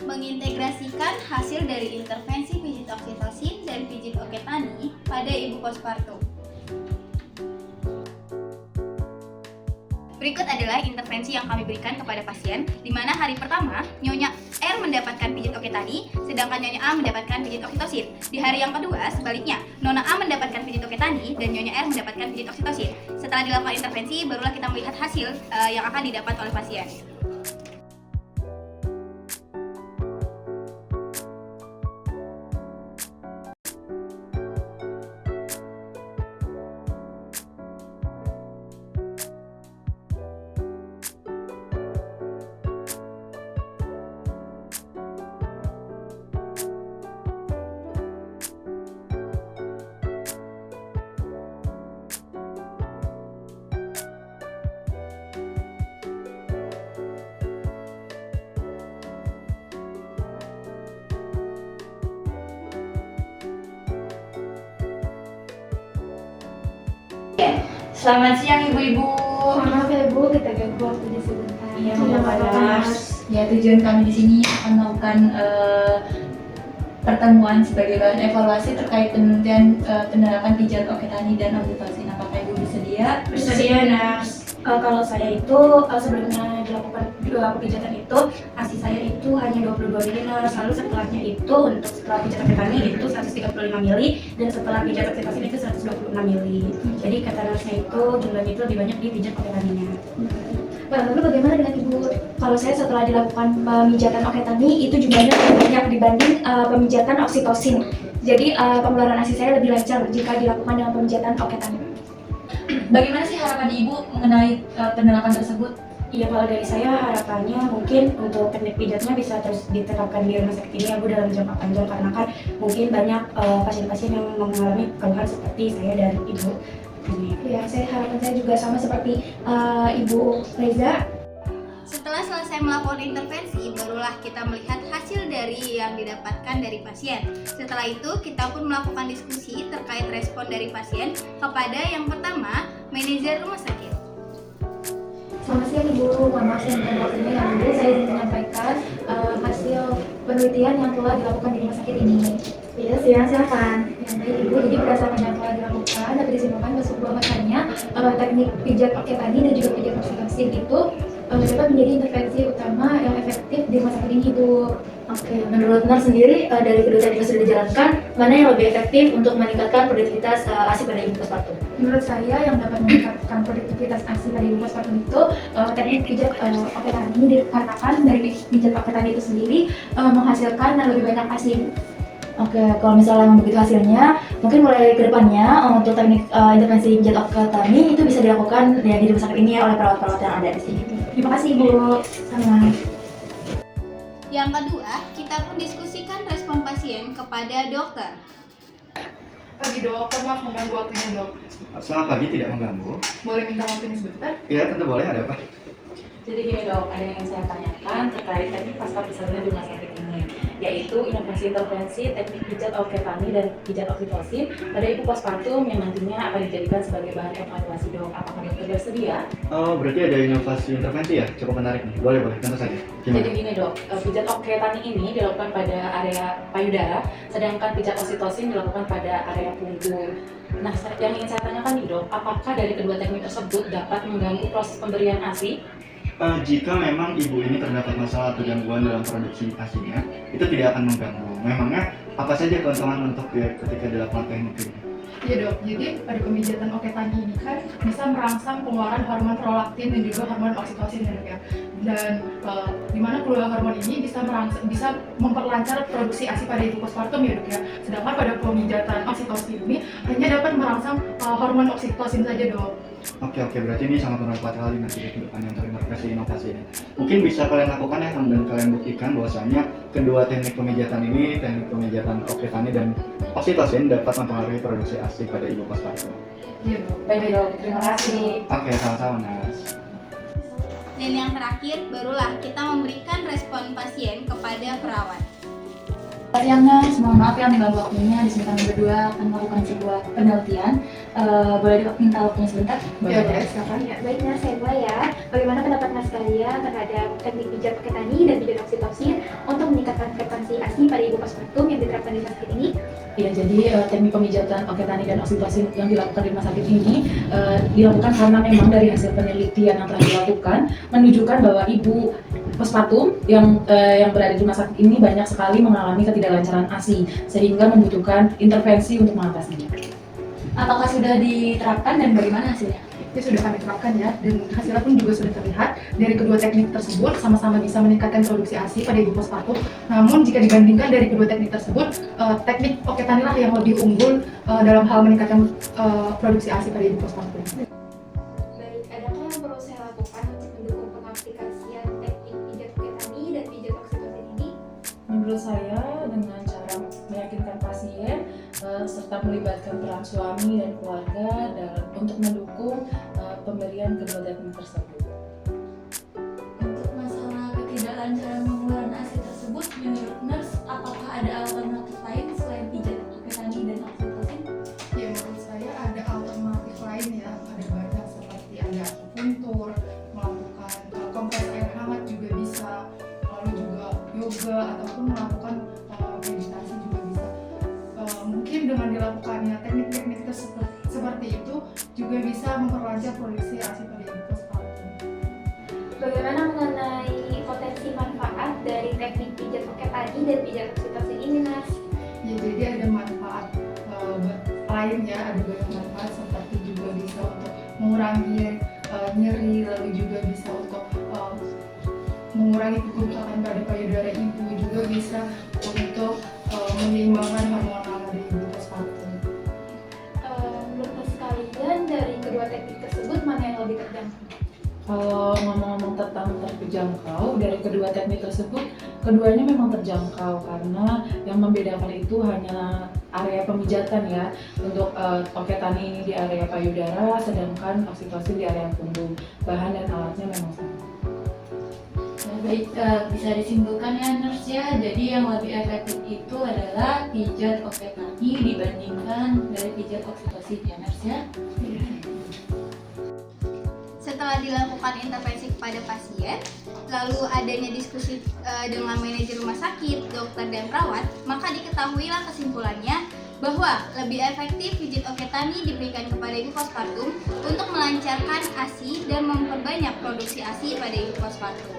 mengintegrasikan hasil dari intervensi pijit oksitosin dan pijit oketani pada ibu postpartum. Berikut adalah intervensi yang kami berikan kepada pasien, di mana hari pertama Nyonya R mendapatkan pijit oketani, sedangkan Nyonya A mendapatkan pijit oksitosin. Di hari yang kedua, sebaliknya, Nona A mendapatkan pijit oketani dan Nyonya R mendapatkan pijit oksitosin. Setelah dilakukan intervensi, barulah kita melihat hasil yang akan didapat oleh pasien. Selamat siang ibu-ibu. Maaf ya Bu, kita ganggu waktunya sebentar. Iya, Mas. Ya, tujuan kami di sini akan melakukan pertemuan sebagai bahan evaluasi terkait penelitian penerapan pijat oketani dan oksitosin. Apakah ibu bersedia? Bersedia, Nars. Kalau saya itu sebelumnya dilakukan pijatan itu, ASI saya itu hanya 22 mili, Nars. Lalu setelahnya itu untuk setelah pijat oketani itu 135 mili dan setelah pijat oksitosin itu 126 mili. Jadi kata Narsnya itu jumlahnya itu lebih banyak di pijat oketaninya. Lalu bagaimana dengan Ibu? Kalau saya setelah dilakukan pemijatan oketani itu jumlahnya lebih banyak dibanding pemijatan oksitosin. Jadi pengeluaran ASI saya lebih lancar jika dilakukan dengan pemijatan oketani. Bagaimana sih harapan ibu mengenai penerapan tersebut? Iya, kalau dari saya harapannya mungkin untuk teknik pijatnya bisa terus diterapkan di rumah sakit ini ya Bu dalam jangka panjang, karena kan mungkin banyak pasien-pasien yang mengalami keluhan seperti saya dan Ibu. Ya, harapan saya juga sama seperti Ibu Reza. Setelah selesai melakukan intervensi, barulah kita melihat hasil dari yang didapatkan dari pasien. Setelah itu, kita pun melakukan diskusi terkait respon dari pasien kepada yang pertama, manajer rumah sakit. Selamat siang Ibu, mohon maaf saya minta waktunya yang dulu. Saya ingin menyampaikan hasil penelitian yang telah dilakukan di rumah sakit ini. Iya, silakan. Ya, baik Ibu, jadi berdasarkan yang telah dilakukan dapat disimpulkan bahwasanya teknik pijat oketani dan juga pijat oksitosin itu dapat menjadi intervensi utama yang efektif di rumah sakit ini, Ibu. Oke, menurut Nar sendiri dari kedua teknik yang sudah dijalankan, mana yang lebih efektif untuk meningkatkan produktivitas ASI pada ibu postpartum? Menurut saya yang dapat meningkatkan produktivitas ASI pada ibu postpartum itu teknik pijat oketani, dikarenakan dari pijat oketani itu sendiri menghasilkan lebih banyak ASI. Oke, kalau misalnya memang begitu hasilnya, mungkin mulai ke depannya untuk teknik intervensi pijat oketani itu bisa dilakukan ya, di rumah sakit ini ya, oleh perawat-perawat yang ada di sini. Terima kasih Ibu. Sama. Yang kedua, kita pun diskusikan respon pasien kepada dokter. Pagi dok, maaf mengganggu waktunya dok. Selamat pagi, tidak mengganggu. Boleh minta waktunya sebentar? Ya, tentu boleh. Ada apa? Jadi gini dok, ada yang ingin saya tanyakan terkait teknik pasca persalinan di rumah sakit ini, yaitu intervensi teknik pijat oketani dan pijat oksitosin pada ibu postpartum yang nantinya akan dijadikan sebagai bahan evaluasi dok. Apakah dokter bersedia? Oh, berarti ada inovasi intervensi ya? Cukup menarik nih. Boleh, tentu saja. Jadi gini dok, pijat oketani ini dilakukan pada area payudara, sedangkan pijat oksitosin dilakukan pada area punggung. Nah, yang ingin saya tanyakan nih dok, apakah dari kedua teknik tersebut dapat mengganggu proses pemberian ASI? Jika memang ibu ini terdapat masalah atau gangguan dalam produksi ASI-nya, itu tidak akan mengganggu. Memangnya apa saja keuntungan untuk ketika dilakukan teknik ini? Iya dok, jadi pada pemijatan oketani ini kan bisa merangsang pengeluaran hormon prolaktin dan juga hormon oksitosin ya dok ya. Dan dimana kedua hormon ini bisa memperlancar produksi ASI pada ibu postpartum ya dok ya. Sedangkan pada pemijatan oksitosin ini hanya dapat merangsang hormon oksitosin saja dok. Oke, berarti ini sangat bermanfaat sekali nanti di kedepannya untuk inovasi ini. Mungkin bisa kalian lakukan ya, dan kalian buktikan bahwasanya kedua teknik pemijatan ini, teknik pemijatan oketani dan oksitosin dapat mempengaruhi produksi ASI pada ibu postpartum. Iya dok. Baik dok, terima kasih. Oke, sama-sama Nas. Dan yang terakhir, barulah kita memberikan respon pasien kepada perawat. Selamat siang Nars, mohon maaf ya mengganggu waktunya. Di sini kami berdua akan melakukan sebuah penelitian. Boleh minta waktunya sebentar? Ya, boleh, silakan. Ya, baik Nas, saya mulai ya. Bagaimana pendapat Nas kalian terhadap teknik pijat oke tani dan pijat oksitosin untuk meningkatkan frekuensi ASI pada ibu postpartum yang diterapkan di rumah sakit ini? Ya, jadi teknik pemijatan oke tani dan oksitosin yang dilakukan di rumah sakit ini dilakukan karena memang dari hasil penelitian yang telah dilakukan menunjukkan bahwa ibu postpartum yang berada di rumah sakit ini banyak sekali mengalami ketidaklancaran ASI sehingga membutuhkan intervensi untuk mengatasinya. Apakah sudah diterapkan dan bagaimana hasilnya? Ini sudah kami terapkan ya, dan hasilnya pun juga sudah terlihat. Dari kedua teknik tersebut sama-sama bisa meningkatkan produksi ASI pada ibu postpartum. Namun jika dibandingkan dari kedua teknik tersebut, teknik oke tani lah yang lebih unggul dalam hal meningkatkan produksi ASI pada ibu postpartum. Baik, adakah yang perlu saya lakukan untuk mendukung pengaplikasian teknik pijat oke tani dan pijat oksitosin ini? Menurut saya dengan cara meyakinkan pasien serta melibatkan peran suami dan keluarga untuk mendukung pemberian kedua teknik tersebut. Untuk masalah ketidaklancaran pengeluaran ASI tersebut, menurut nurse, apakah ada alternatif lain selain pijat oke tani dan oksitosin? Ya, menurut saya ada alternatif lain ya, ada banyak seperti ada akupuntur, melakukan kompres air hangat juga bisa, lalu juga yoga ataupun melakukan meditasi juga bisa. Mungkin dengan dilakukannya teknik-teknik seperti itu juga bisa memperlancar produksi ASI pada ibu postpartum. Bagaimana mengenai potensi manfaat dari teknik pijat oke tani dan pijat oksitosin ini, Nas? Ya, jadi ada manfaat lain ya, ada banyak manfaat seperti juga bisa untuk mengurangi nyeri, lalu juga bisa untuk mengurangi kegemukan pada payudara ibu, juga bisa untuk menyeimbangkan hormonal pada ibu postpartum. Menurut Nas kalian dari kedua teknik tersebut mana yang lebih terjangkau? Kalau ngomong-ngomong tentang terjangkau dari kedua teknik tersebut, keduanya memang terjangkau karena yang membedakan itu hanya area pemijatan ya. Untuk oke tani ini di area payudara, sedangkan oksitosin di area punggung. Bahan dan alatnya memang sama. Baik, bisa disimpulkan ya nurse ya, jadi yang lebih efektif itu adalah pijat oke tani dibandingkan dari pijat oksitosin ya nurse ya. Setelah dilakukan intervensi kepada pasien, lalu adanya diskusi dengan manajer rumah sakit, dokter, dan perawat, maka diketahuilah kesimpulannya bahwa lebih efektif pijat oke tani diberikan kepada ibu postpartum untuk melancarkan ASI dan memperbanyak produksi ASI pada ibu postpartum.